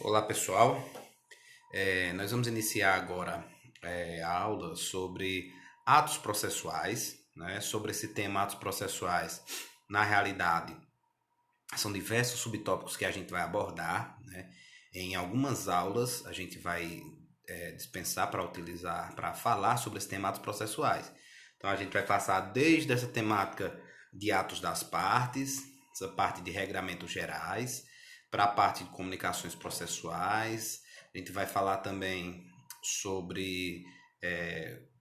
Olá pessoal, nós vamos iniciar agora a aula sobre atos processuais, né? Sobre esse tema atos processuais. Na realidade, são diversos subtópicos que a gente vai abordar, né? Em algumas aulas a gente vai dispensar para utilizar, para falar sobre esse tema atos processuais. Então a gente vai passar desde essa temática de atos das partes, essa parte de regramentos gerais, para a parte de comunicações processuais. A gente vai falar também sobre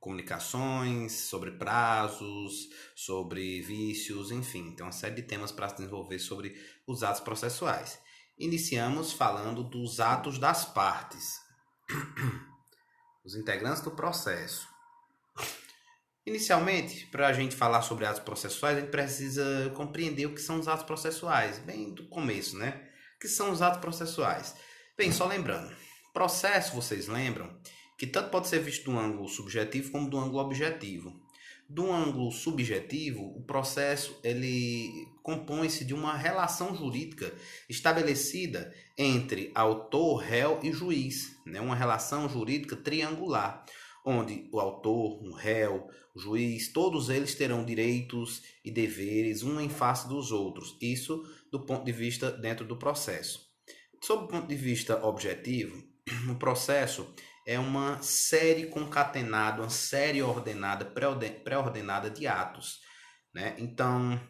comunicações, sobre prazos, sobre vícios, enfim, tem uma série de temas para se desenvolver sobre os atos processuais. Iniciamos falando dos atos das partes, os integrantes do processo. Inicialmente, para a gente falar sobre atos processuais, a gente precisa compreender o que são os atos processuais, bem do começo, né? O que são os atos processuais? Bem, só lembrando, processo, vocês lembram, que tanto pode ser visto do ângulo subjetivo como do ângulo objetivo. Do ângulo subjetivo, o processo ele compõe-se de uma relação jurídica estabelecida entre autor, réu e juiz, né? Uma relação jurídica triangular, onde o autor, o réu, o juiz, todos eles terão direitos e deveres um em face dos outros. Isso do ponto de vista dentro do processo. Sob o ponto de vista objetivo, o processo é uma série concatenada, uma série ordenada, pré-ordenada de atos, né? Então,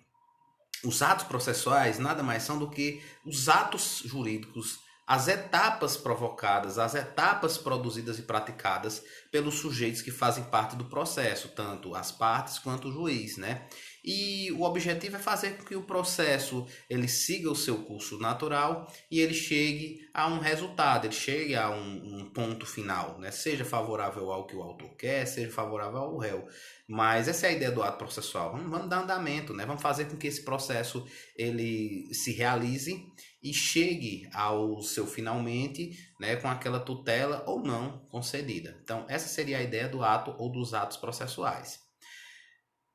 os atos processuais nada mais são do que os atos jurídicos, as etapas provocadas, as etapas produzidas e praticadas pelos sujeitos que fazem parte do processo, tanto as partes quanto o juiz, né? E o objetivo é fazer com que o processo ele siga o seu curso natural e ele chegue a um resultado, ele chegue a um ponto final, né? Seja favorável ao que o autor quer, seja favorável ao réu. Mas essa é a ideia do ato processual. Vamos dar andamento, né? Vamos fazer com que esse processo ele se realize e chegue ao seu finalmente, né, com aquela tutela ou não concedida. Então, essa seria a ideia do ato ou dos atos processuais.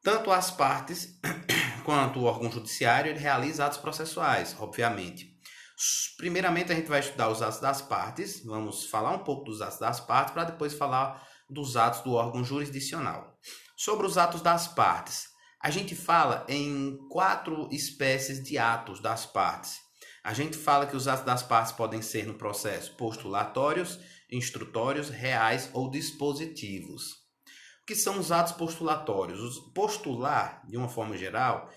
Tanto as partes quanto o órgão judiciário ele realiza atos processuais, obviamente. Primeiramente, a gente vai estudar os atos das partes, vamos falar um pouco dos atos das partes para depois falar dos atos do órgão jurisdicional. Sobre os atos das partes, a gente fala em 4 espécies de atos das partes. A gente fala que os atos das partes podem ser no processo postulatórios, instrutórios, reais ou dispositivos. O que são os atos postulatórios? Postular, de uma forma geral,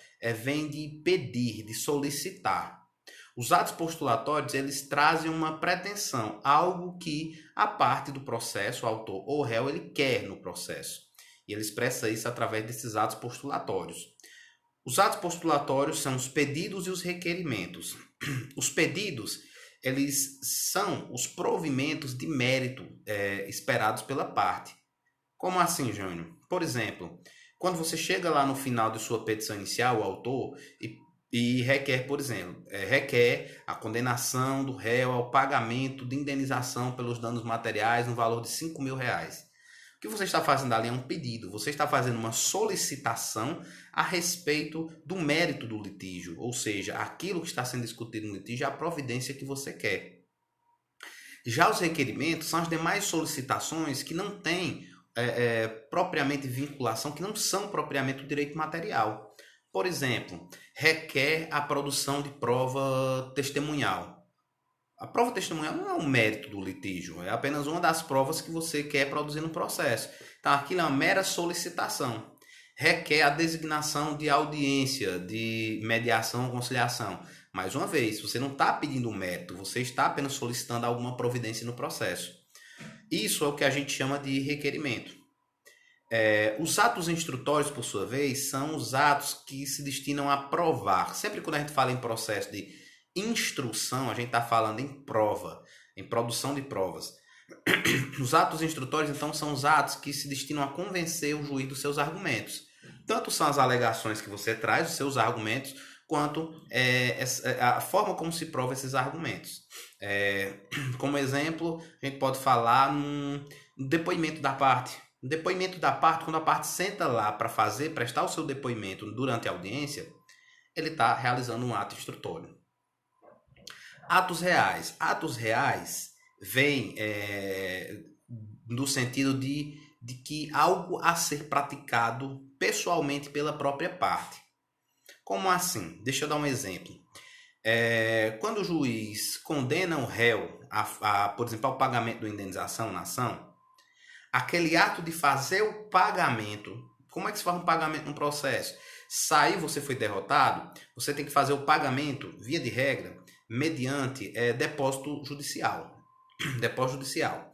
vem de pedir, de solicitar. Os atos postulatórios, eles trazem uma pretensão, algo que a parte do processo, o autor ou réu, ele quer no processo. E ele expressa isso através desses atos postulatórios. Os atos postulatórios são os pedidos e os requerimentos. Os pedidos, eles são os provimentos de mérito esperados pela parte. Como assim, Júnior? Por exemplo, quando você chega lá no final de sua petição inicial, o autor, e requer, por exemplo, requer a condenação do réu ao pagamento de indenização pelos danos materiais no valor de R$ 5.000. O que você está fazendo ali é um pedido, você está fazendo uma solicitação a respeito do mérito do litígio, ou seja, aquilo que está sendo discutido no litígio é a providência que você quer. Já os requerimentos são as demais solicitações que não têm propriamente vinculação, que não são propriamente o direito material. Por exemplo, requer a produção de prova testemunhal. A prova testemunhal não é um mérito do litígio, é apenas uma das provas que você quer produzir no processo. Então, aquilo é uma mera solicitação. Requer a designação de audiência, de mediação ou conciliação. Mais uma vez, você não está pedindo um mérito, você está apenas solicitando alguma providência no processo. Isso é o que a gente chama de requerimento. Os atos instrutórios, por sua vez, são os atos que se destinam a provar. Sempre quando a gente fala em processo de instrução, a gente está falando em prova, em produção de provas. Os atos instrutórios, então, são os atos que se destinam a convencer o juiz dos seus argumentos. Tanto são as alegações que você traz, os seus argumentos, quanto a forma como se prova esses argumentos. Como exemplo, a gente pode falar no depoimento da parte. No depoimento da parte, quando a parte senta lá para prestar o seu depoimento durante a audiência, ele está realizando um ato instrutório. Atos reais. Atos reais vem no sentido de que algo a ser praticado pessoalmente pela própria parte. Como assim? Deixa eu dar um exemplo. Quando o juiz condena o réu por exemplo, ao pagamento da indenização na ação, aquele ato de fazer o pagamento, como é que se faz um pagamento num processo? Saiu, você foi derrotado, você tem que fazer o pagamento, via de regra, mediante depósito judicial. Depósito judicial.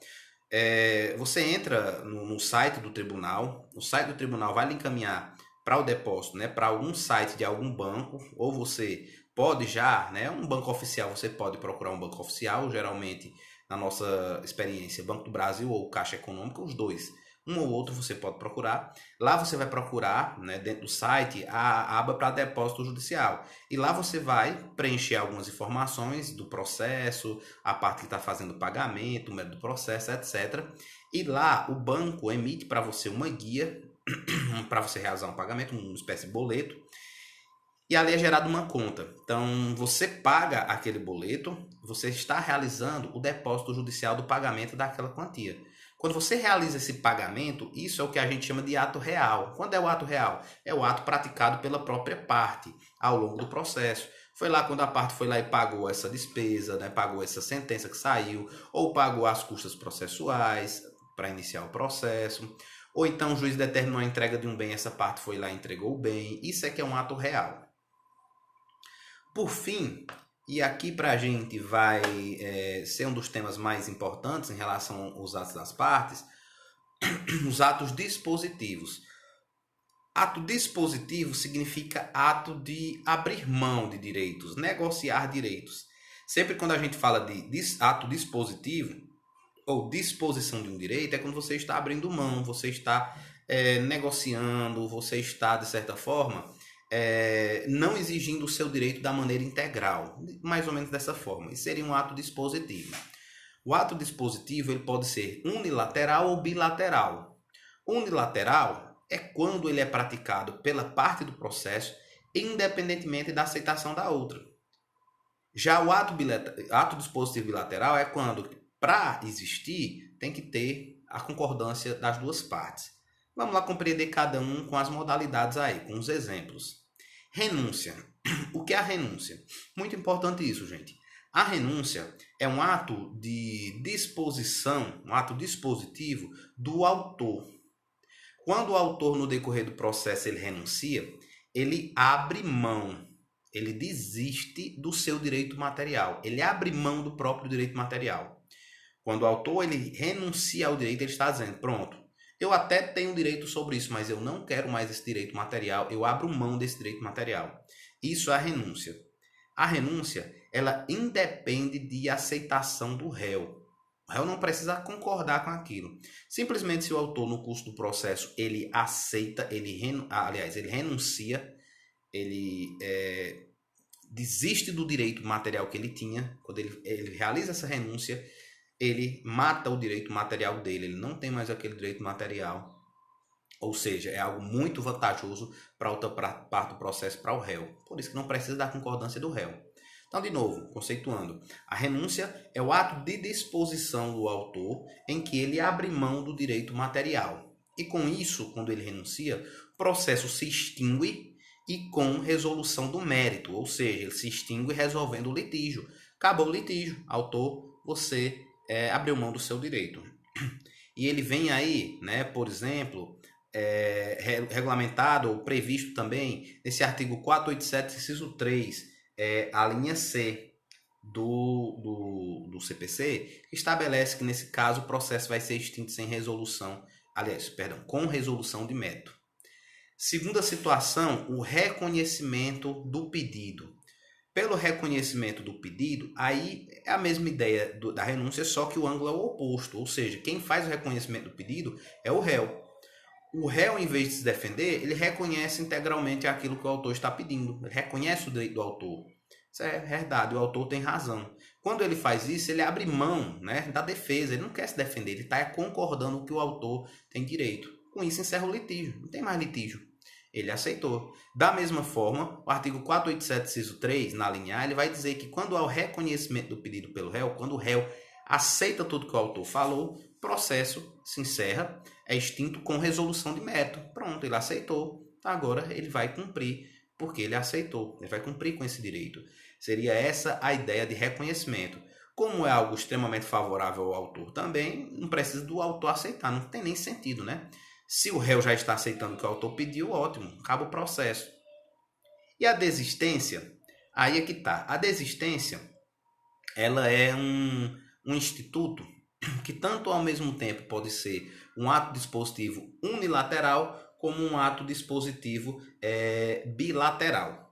Você entra no site do tribunal, o site do tribunal vai lhe encaminhar para o depósito, né, para algum site de algum banco, ou você pode já, né, um banco oficial, você pode procurar um banco oficial, geralmente, na nossa experiência, Banco do Brasil ou Caixa Econômica, os dois. Um ou outro você pode procurar. Lá você vai procurar, né, dentro do site, a aba para depósito judicial. E lá você vai preencher algumas informações do processo, a parte que está fazendo o pagamento, o método do processo, etc. E lá o banco emite para você uma guia para você realizar um pagamento, uma espécie de boleto. E ali é gerada uma conta. Então, você paga aquele boleto, você está realizando o depósito judicial do pagamento daquela quantia. Quando você realiza esse pagamento, isso é o que a gente chama de ato real. Quando é o ato real? É o ato praticado pela própria parte ao longo do processo. Foi lá quando a parte foi lá e pagou essa despesa, né? Pagou essa sentença que saiu, ou pagou as custas processuais para iniciar o processo, ou então o juiz determinou a entrega de um bem, essa parte foi lá e entregou o bem. Isso é que é um ato real. Por fim, e aqui para a gente vai ser um dos temas mais importantes em relação aos atos das partes, os atos dispositivos. Ato dispositivo significa ato de abrir mão de direitos, negociar direitos. Sempre quando a gente fala de ato dispositivo ou disposição de um direito, é quando você está abrindo mão, você está negociando, você está, de certa forma, não exigindo o seu direito da maneira integral, mais ou menos dessa forma. Isso seria um ato dispositivo. O ato dispositivo ele pode ser unilateral ou bilateral. Unilateral é quando ele é praticado pela parte do processo, independentemente da aceitação da outra. Já o ato dispositivo bilateral é quando, para existir, tem que ter a concordância das duas partes. Vamos lá compreender cada um com as modalidades aí, com os exemplos. Renúncia. O que é a renúncia? Muito importante isso, gente. A renúncia é um ato de disposição, um ato dispositivo do autor. Quando o autor, no decorrer do processo, ele renuncia, ele abre mão, ele desiste do seu direito material, ele abre mão do próprio direito material. Quando o autor ele renuncia ao direito, ele está dizendo, pronto, eu até tenho direito sobre isso, mas eu não quero mais esse direito material, eu abro mão desse direito material. Isso é a renúncia. A renúncia, ela independe de aceitação do réu. O réu não precisa concordar com aquilo. Simplesmente se o autor, no curso do processo, ele aceita, ele renuncia, ele desiste do direito material que ele tinha, quando ele realiza essa renúncia, ele mata o direito material dele, ele não tem mais aquele direito material. Ou seja, é algo muito vantajoso para outra parte do processo, para o réu. Por isso que não precisa da concordância do réu. Então, de novo, conceituando, a renúncia é o ato de disposição do autor em que ele abre mão do direito material. E com isso, quando ele renuncia, o processo se extingue e com resolução do mérito, ou seja, ele se extingue resolvendo o litígio. Acabou o litígio, autor, você abriu mão do seu direito. E ele vem aí, né, por exemplo, regulamentado ou previsto também nesse artigo 487, inciso 3, a linha C do CPC, que estabelece que nesse caso o processo vai ser extinto sem resolução, com resolução de mérito. Segunda situação, o reconhecimento do pedido. Pelo reconhecimento do pedido, aí é a mesma ideia da renúncia, só que o ângulo é o oposto, ou seja, quem faz o reconhecimento do pedido é o réu. O réu, em vez de se defender, ele reconhece integralmente aquilo que o autor está pedindo. Ele reconhece o direito do autor. Isso é verdade, o autor tem razão. Quando ele faz isso, ele abre mão, né, da defesa. Ele não quer se defender, ele está concordando que o autor tem direito. Com isso, encerra o litígio. Não tem mais litígio. Ele aceitou. Da mesma forma, o artigo 487, inciso 3, na linha A, ele vai dizer que quando há o reconhecimento do pedido pelo réu, quando o réu aceita tudo que o autor falou, o processo se encerra, é extinto com resolução de mérito. Pronto, ele aceitou. Agora ele vai cumprir, porque ele aceitou. Ele vai cumprir com esse direito. Seria essa a ideia de reconhecimento. Como é algo extremamente favorável ao autor também, não precisa do autor aceitar, não tem nem sentido, né? Se o réu já está aceitando o que o autor pediu, ótimo, acaba o processo. E a desistência? Aí é que tá. A desistência, ela é um instituto que tanto ao mesmo tempo pode ser um ato dispositivo unilateral como um ato dispositivo bilateral.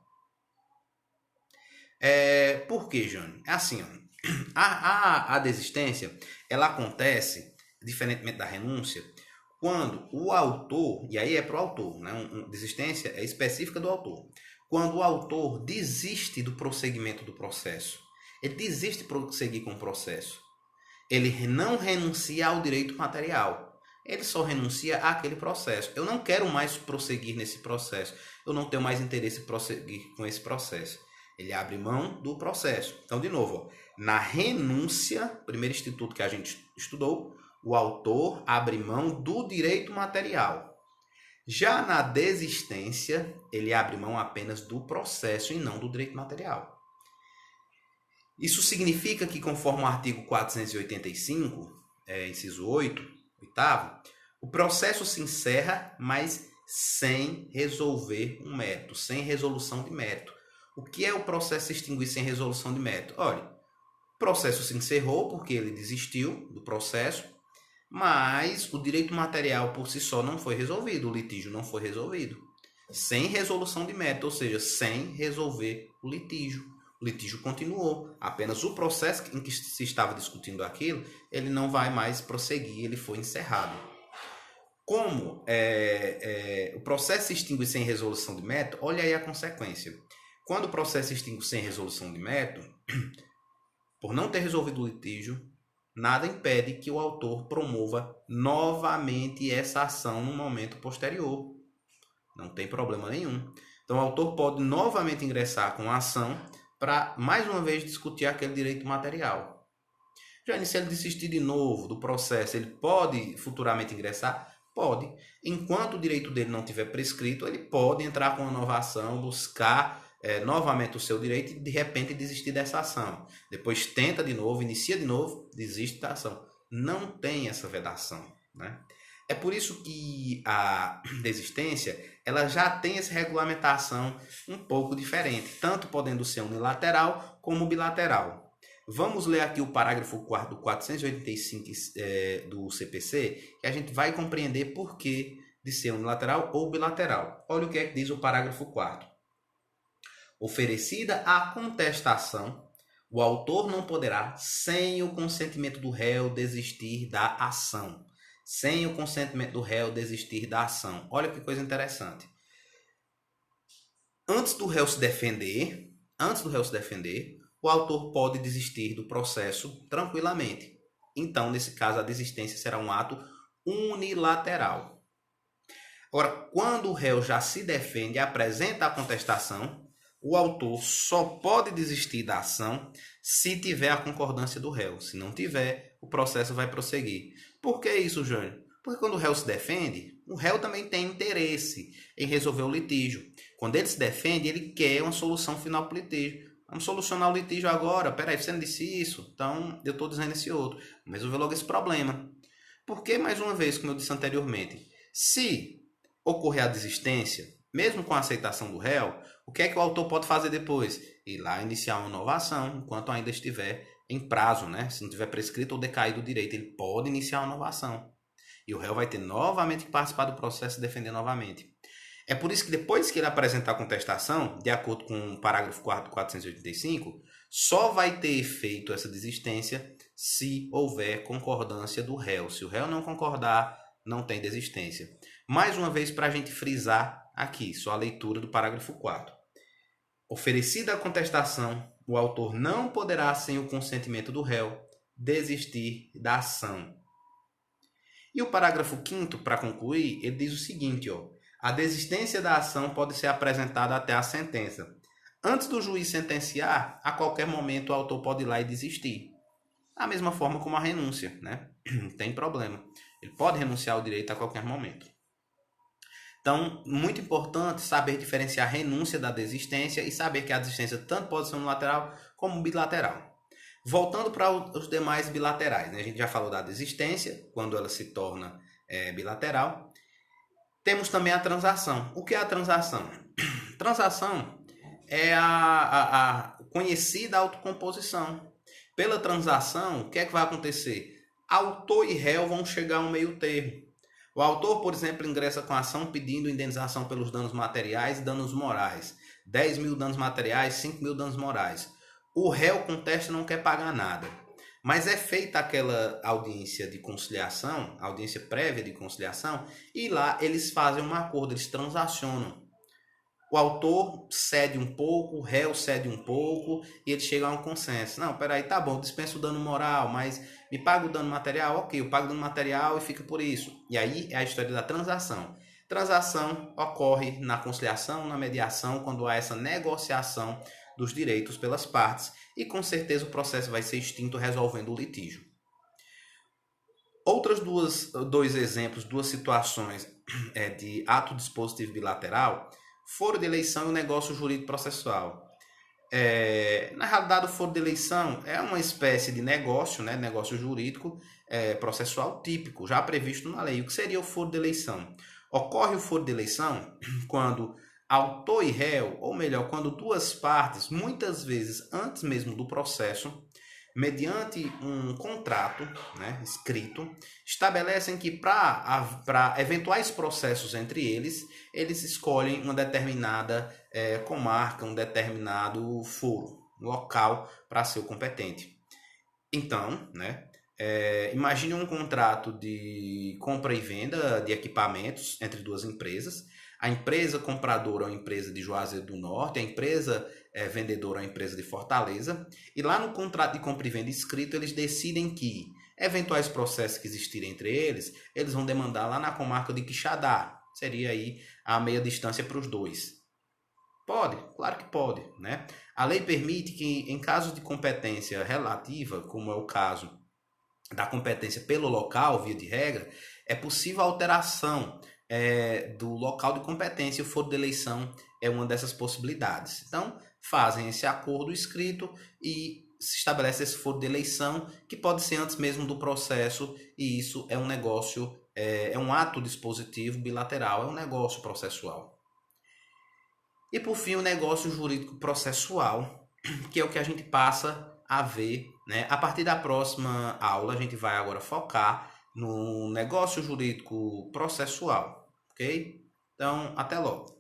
Por quê, Jânio? É assim, ó. A desistência, ela acontece, diferentemente da renúncia, quando o autor, e aí é para o autor, né? Desistência é específica do autor. Quando o autor desiste do prosseguimento do processo. Ele desiste de prosseguir com o processo. Ele não renuncia ao direito material. Ele só renuncia àquele processo. Eu não quero mais prosseguir nesse processo. Eu não tenho mais interesse em prosseguir com esse processo. Ele abre mão do processo. Então, de novo, ó, na renúncia, primeiro instituto que a gente estudou, o autor abre mão do direito material. Já na desistência, ele abre mão apenas do processo e não do direito material. Isso significa que, conforme o artigo 485, inciso 8, oitavo, o processo se encerra, mas sem resolver um mérito, sem resolução de mérito. O que é o processo se extinguir sem resolução de mérito? Olha, o processo se encerrou porque ele desistiu do processo, mas o direito material por si só não foi resolvido, o litígio não foi resolvido. Sem resolução de mérito, ou seja, sem resolver o litígio. O litígio continuou, apenas o processo em que se estava discutindo aquilo, ele não vai mais prosseguir, ele foi encerrado. Como o processo se extingue sem resolução de mérito, olha aí a consequência. Quando o processo se extingue sem resolução de mérito, por não ter resolvido o litígio, nada impede que o autor promova novamente essa ação no momento posterior. Não tem problema nenhum. Então o autor pode novamente ingressar com a ação para, mais uma vez, discutir aquele direito material. Já se ele desistir de novo do processo, ele pode futuramente ingressar? Pode. Enquanto o direito dele não tiver prescrito, ele pode entrar com uma nova ação, buscar novamente o seu direito e, de repente, desistir dessa ação. Depois tenta de novo, inicia de novo, desiste da ação. Não tem essa vedação, né? É por isso que a desistência ela já tem essa regulamentação um pouco diferente, tanto podendo ser unilateral como bilateral. Vamos ler aqui o parágrafo 4º do 485 do CPC, que a gente vai compreender por que de ser unilateral ou bilateral. Olha o que é que diz o parágrafo 4º. Oferecida a contestação, o autor não poderá, sem o consentimento do réu, desistir da ação. Sem o consentimento do réu, desistir da ação. Olha que coisa interessante. Antes do réu se defender, o autor pode desistir do processo tranquilamente. Então, nesse caso, a desistência será um ato unilateral. Agora, quando o réu já se defende e apresenta a contestação, o autor só pode desistir da ação se tiver a concordância do réu. Se não tiver, o processo vai prosseguir. Por que isso, Jânio? Porque quando o réu se defende, o réu também tem interesse em resolver o litígio. Quando ele se defende, ele quer uma solução final para o litígio. Vamos solucionar o litígio agora. Peraí, você não disse isso? Então, eu estou dizendo esse outro. Vamos resolver logo esse problema. Porque, mais uma vez, como eu disse anteriormente, se ocorrer a desistência, mesmo com a aceitação do réu, o que é que o autor pode fazer depois? Ir lá iniciar uma nova ação, enquanto ainda estiver em prazo, né? Se não tiver prescrito ou decaído o direito, ele pode iniciar uma nova ação. E o réu vai ter novamente que participar do processo e defender novamente. É por isso que depois que ele apresentar a contestação, de acordo com o parágrafo 4º do 485, só vai ter efeito essa desistência se houver concordância do réu. Se o réu não concordar, não tem desistência. Mais uma vez, para a gente frisar aqui, só a leitura do parágrafo 4º. Oferecida a contestação, o autor não poderá, sem o consentimento do réu, desistir da ação. E o parágrafo 5º, para concluir, ele diz o seguinte, ó. A desistência da ação pode ser apresentada até a sentença. Antes do juiz sentenciar, a qualquer momento o autor pode ir lá e desistir. Da mesma forma como a renúncia, né? Não tem problema. Ele pode renunciar ao direito a qualquer momento. Então, muito importante saber diferenciar a renúncia da desistência e saber que a desistência tanto pode ser unilateral como bilateral. Voltando para os demais bilaterais, né? A gente já falou da desistência, quando ela se torna bilateral. Temos também a transação. O que é a transação? Transação é a conhecida autocomposição. Pela transação, o que é que vai acontecer? Autor e réu vão chegar a um meio termo. O autor, por exemplo, ingressa com a ação pedindo indenização pelos danos materiais e danos morais. 10 mil danos materiais, 5 mil danos morais. O réu contesta e não quer pagar nada. Mas é feita aquela audiência de conciliação, audiência prévia de conciliação, e lá eles fazem um acordo, eles transacionam. O autor cede um pouco, o réu cede um pouco, e eles chegam a um consenso. Não, peraí, tá bom, dispensa o dano moral, mas me paga o dano material? Ok, eu pago o dano material e fica por isso. E aí é a história da transação. Transação ocorre na conciliação, na mediação, quando há essa negociação dos direitos pelas partes, e com certeza o processo vai ser extinto resolvendo o litígio. Outras dois exemplos, duas situações de ato dispositivo bilateral, foro de eleição e o negócio jurídico processual. Na realidade, o foro de eleição é uma espécie de negócio, né, negócio jurídico processual típico, já previsto na lei. O que seria o foro de eleição? Ocorre o foro de eleição quando autor e réu, ou melhor, quando duas partes, muitas vezes antes mesmo do processo, mediante um contrato, né, escrito, estabelecem que para eventuais processos entre eles escolhem uma determinada comarca, um determinado foro, local para ser o competente. Então, né, imagine um contrato de compra e venda de equipamentos entre duas empresas. A empresa compradora é uma empresa de Juazeiro do Norte, a empresa vendedora é uma empresa de Fortaleza, e lá no contrato de compra e venda escrito eles decidem que eventuais processos que existirem entre eles, eles vão demandar lá na comarca de Quixadá, seria aí a meia distância para os dois. Pode? Claro que pode, né? A lei permite que em caso de competência relativa, como é o caso da competência pelo local, via de regra, é possível alteração do local de competência. O foro de eleição é uma dessas possibilidades. Então, fazem esse acordo escrito e se estabelece esse foro de eleição, que pode ser antes mesmo do processo, e isso é um negócio, é um ato dispositivo bilateral, é um negócio processual. E por fim, o negócio jurídico processual, que é o que a gente passa a ver, né? A partir da próxima aula, a gente vai agora focar no negócio jurídico processual, ok? Então, até logo.